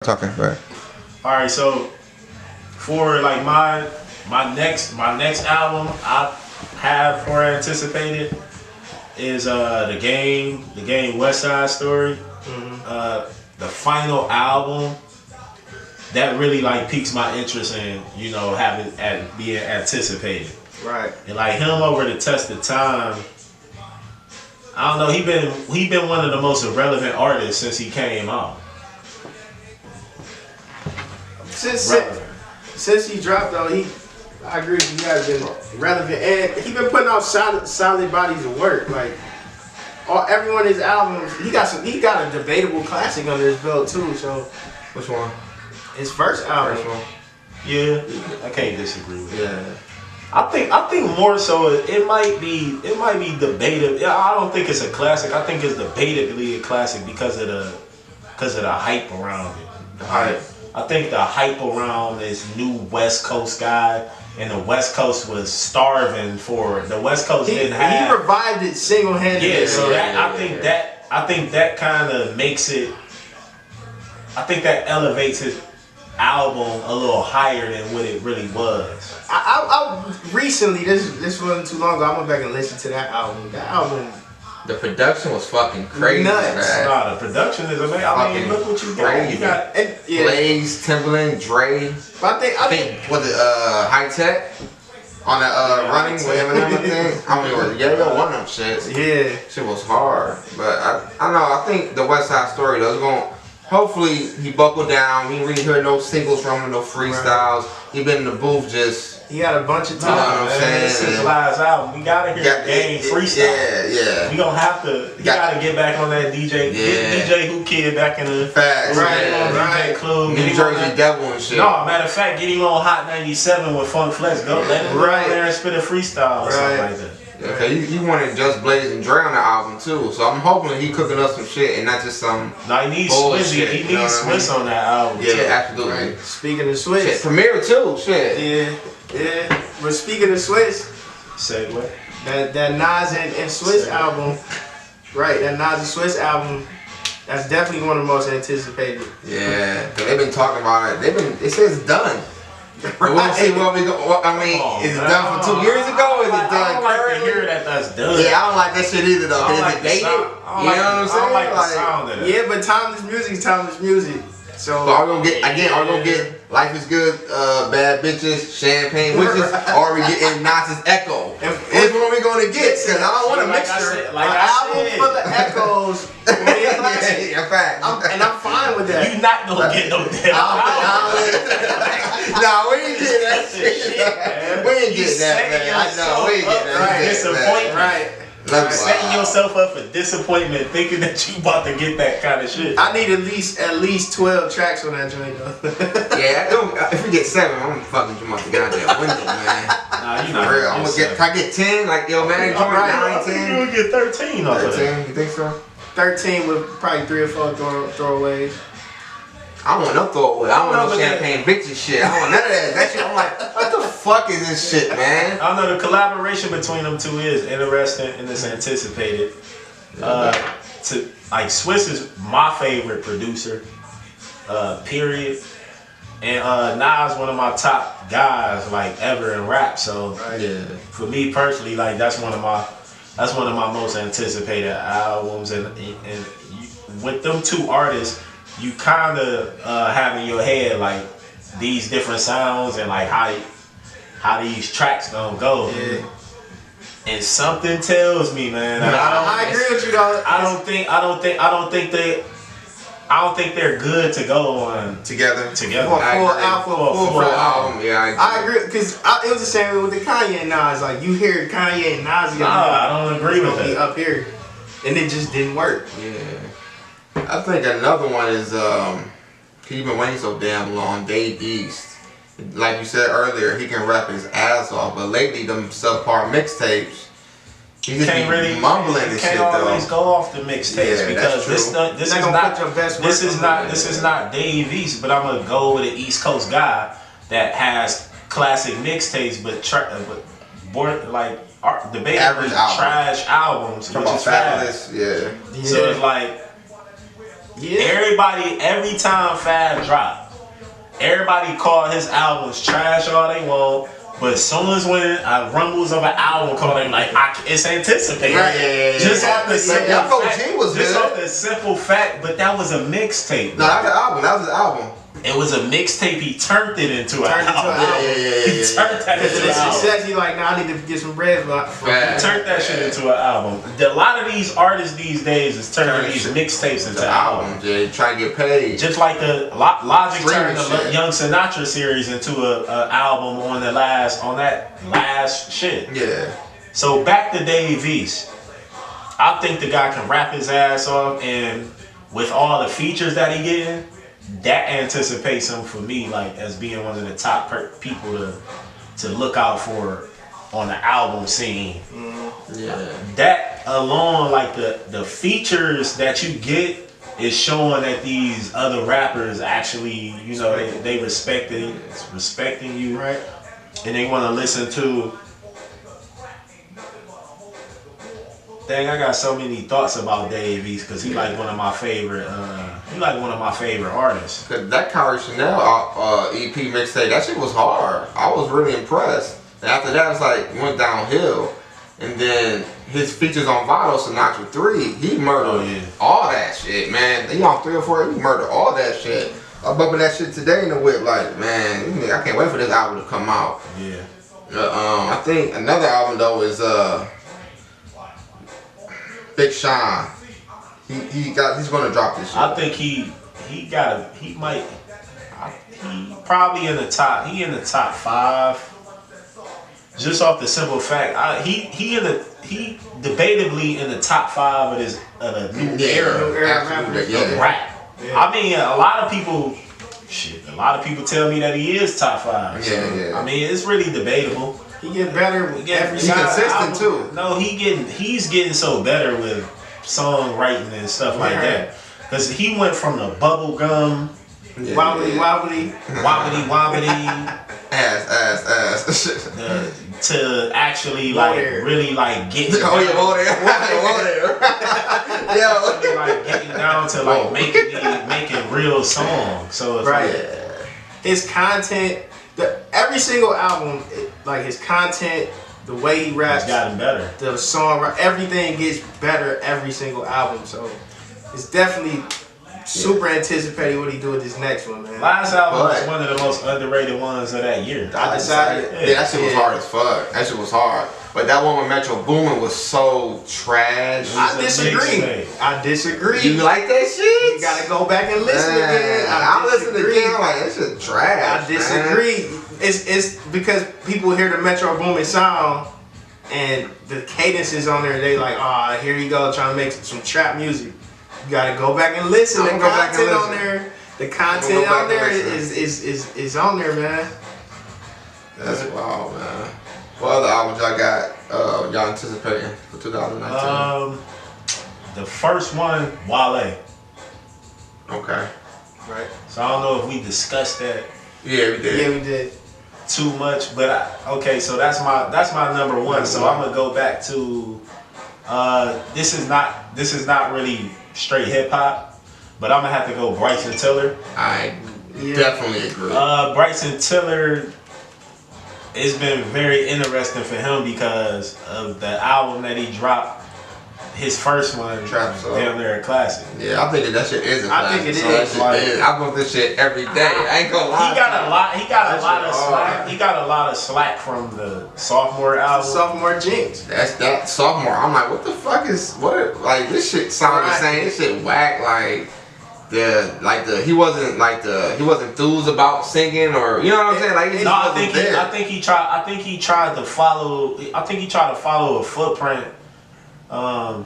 Talking, right? All right, so for like my next album I have for anticipated is the game West Side Story. The final album that really like piques my interest in having being anticipated. Right. And like him over the test of time. I don't know. He been one of the most irrelevant artists since he came out. Since he dropped though, I agree with you, he has been relevant and he been putting out solid bodies of work. Like every one of his albums, he got a debatable classic under his belt too. So Which one? his first album. First one. Yeah, I can't disagree with that. Yeah. I think more so it might be debated. Yeah, I don't think it's a classic. I think it's debatably a classic because of the hype around it. The hype. I think the hype around this new West Coast guy, and the West Coast was starving for it. The West Coast didn't have. He revived it single-handedly. Yeah, so I think that kind of makes it. I think that elevates his album a little higher than what it really was. I recently, this wasn't too long ago, I went back and listened to that album. That album. The production was fucking crazy, Nuts. man. Nah, the production is amazing. I mean, look what you got. Crazy. You got Blaze, Timberland, Dre. But I think was it High Tech on that running with Eminem thing? I mean, one of them shits. Yeah, shit was hard. But I don't know. I think the West Side Story though is going. Hopefully he buckled down. We ain't really heard no singles from him, no freestyles. He been in the booth just. He had a bunch of You know what time. I'm saying? This is his last album. We gotta hear the game freestyle. Yeah. We gonna have to. You gotta get back on that DJ. Get DJ Who Kid back in the facts. DJ Club. New Jersey Devil and shit. No, matter of fact, get him on Hot 97 with Funk Flex. Go let him go in there and spit a freestyle or something like that. Yeah, okay, he wanted Just Blaze and Dre on the album too, so I'm hoping he cooking up some shit and not just some. No, he needs Swizzy. He needs Swiss on that album. Yeah, too. absolutely. Right. Speaking of Swiss, shit, Premiere too. Shit. Yeah. But speaking of Swiss, say what? That Nas and Swiss album, right? That Nas and Swiss album, that's definitely one of the most anticipated. Yeah, cause they've been talking about it. It says done. Right. We'll see what we go. I mean, is it done from 2 years ago? Is it done? I don't like to hear that's done. Yeah, I don't like that shit either though. Cause is it dated? You know what I'm saying? I don't like the sound of it. Yeah, but timeless music is timeless music. So are we gonna get Life is Good, Bad Bitches, Champagne Witches, or are we getting Nas's Echo? Which one are we gonna get? Cause I don't want a mixture. An album full of echoes. Yeah, fact. I'm fine with that. You not gonna get no damn Nah, we ain't get that shit. We ain't get that, man. I know, we ain't get that. Disappointment. Right. Setting yourself up for disappointment, thinking that you about to get that kind of shit. I need at least 12 tracks on that joint though. Yeah, if we get 7, I'm gonna fucking jump out the goddamn window, man. Nah, you not. For real, I'm gonna get. Can I get 10? Like yo, man, joint 9, 10. You would get 13 off of that. 13? You think so? 13 with probably 3 or 4 throwaways. I don't want no throwaway. I don't want no champagne bitches shit. I don't want none of that. That shit, I'm like, what the fuck is this shit, man? I don't know. The collaboration between them two is interesting and it's anticipated. Swiss is my favorite producer. Period. And Nas one of my top guys like ever in rap. So for me personally, like that's one of my most anticipated albums. And with them two artists, you kind of have in your head like these different sounds and like how these tracks gonna go. Yeah. And something tells me, man. I agree with you though. I don't think they're good to go on together. For a full album. Yeah, I agree because it was the same way with the Kanye and Nas. Like you hear Kanye and Nas, I don't agree with that. Up here, and it just didn't work. Yeah. I think another one is he's been waiting so damn long. Dave East, like you said earlier, he can rap his ass off, but lately them subpar mixtapes, he just can't really mumbling and shit though. Can't always go off the mixtapes because this is not Dave East, but I'm gonna go with an East Coast guy that has classic mixtapes, but debatably trash albums, which is fabulous. Yeah. So it's like. Yeah. Everybody, every time Fab dropped, everybody called his albums trash all they want. But as soon as when rumbles of an album come, they like, it's anticipated. Right. Just off the simple fact. Just off the simple fact, but that was a mixtape. No, that was the album. That was his album. It was a mixtape. He turned it into an album. He turned that into an album. He says he like, nah, I need to get some bread. He turned that shit into an album. A lot of these artists these days is turning these mixtapes into albums. Jay, trying to get paid. Just like the Logic turned the Young Sinatra series into a album on that last shit. Yeah. So back to Dave East. I think the guy can rap his ass off, and with all the features that he getting, that anticipates him for me like as being one of the top people to look out for on the album scene. Yeah. That alone, like the features that you get is showing that these other rappers actually, you know, they respecting you, right? And they want to listen to. Dang, I got so many thoughts about Dave East because he like one of my favorite. Artists. Cause that Kyrie Chanel EP mixtape, that shit was hard. I was really impressed. And after that, it's like went downhill. And then his features on Vital Sinatra 3, he murdered all that shit, man. He on 3 or 4, he murdered all that shit. I'm bumping that shit today in the whip, like, man, I can't wait for this album to come out. Yeah. I think another album though is Big Sean. He's gonna drop this shit. I think he probably in the top. He in the top 5. Just off the simple fact, he debatably in the top 5 of the new era of rap. Yeah. I mean, a lot of people tell me that he is top 5. So, yeah. I mean, it's really debatable. He get better with every He's consistent too. No, he's getting so better with songwriting and stuff like that. Because he went from the bubblegum, wobbly, ass, to actually like really like getting down, like getting down to like making real songs. So it's like, his content, every single album, like his content, the way he raps, it's gotten better. The song, everything gets better every single album. So it's definitely super anticipating what he do with this next one, man. Last album was one of the most underrated ones of that year. I decided. Yeah, that shit was hard as fuck. That shit was hard. But that one with Metro Boomin was so trash. I disagree. You like that shit? You gotta go back and listen again. I listened again. I'm like, that shit trash. I disagree. Man. It's because people hear the Metro Boomin sound and the cadence is on there. They like, here you go, trying to make some trap music. You gotta go back and listen. The content on there, is on there, man. That's wild, man. What other albums y'all got? Y'all anticipating for 2019? The first one, Wale. Okay. Right. So I don't know if we discussed that. Yeah, we did. Yeah, we did. Too much, but okay. So that's my number one. So I'm gonna go back to. This is not really straight hip hop, but I'm gonna have to go Bryson Tiller. I definitely agree. Bryson Tiller. It's been very interesting for him because of the album that he dropped. His first one, damn near a classic. Yeah, I think that shit is a classic. I think it is. I bump this shit every day. I ain't gonna lie. He got a lot of slack from the sophomore album. Sophomore jinx. That's that sophomore. I'm like, what the fuck is like this shit sound the same. This shit whack. He wasn't enthused about singing or you know what I'm saying. Like I think he tried to follow a footprint of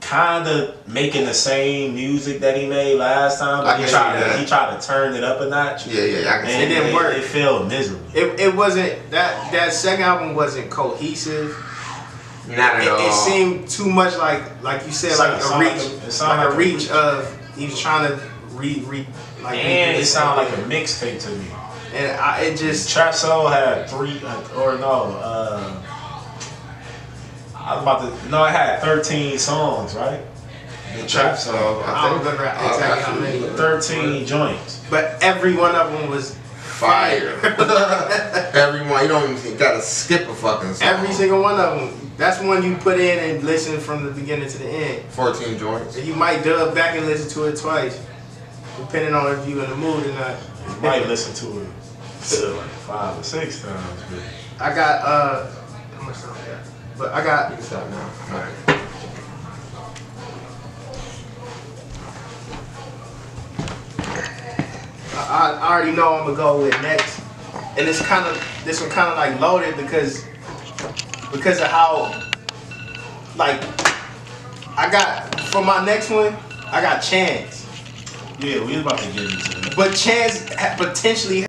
kind of making the same music that he made last time, but he tried to turn it up a notch. Yeah, I can see it didn't work. It failed miserably. It wasn't that second album wasn't cohesive. Not at all. It seemed too much like you said, a reach of he was trying to and it sounded like a mixtape to me. And it just Trap Soul had it had 13 songs, right? The trap song. I don't remember exactly how many. 13 joints. But every one of them was fire. Every one. You don't even gotta skip a fucking song. Every single one of them. That's one you put in and listen from the beginning to the end. 14 joints. And you might dub back and listen to it twice, depending on if you in the mood or not. You might listen to it like 5 or 6 times. But I got how much time I got? But I got. You can stop now. All right. I already know I'm gonna go with next, and this one kind of like loaded because of how like I got for my next one I got Chance. yeah, we about to get into it. But Chance potentially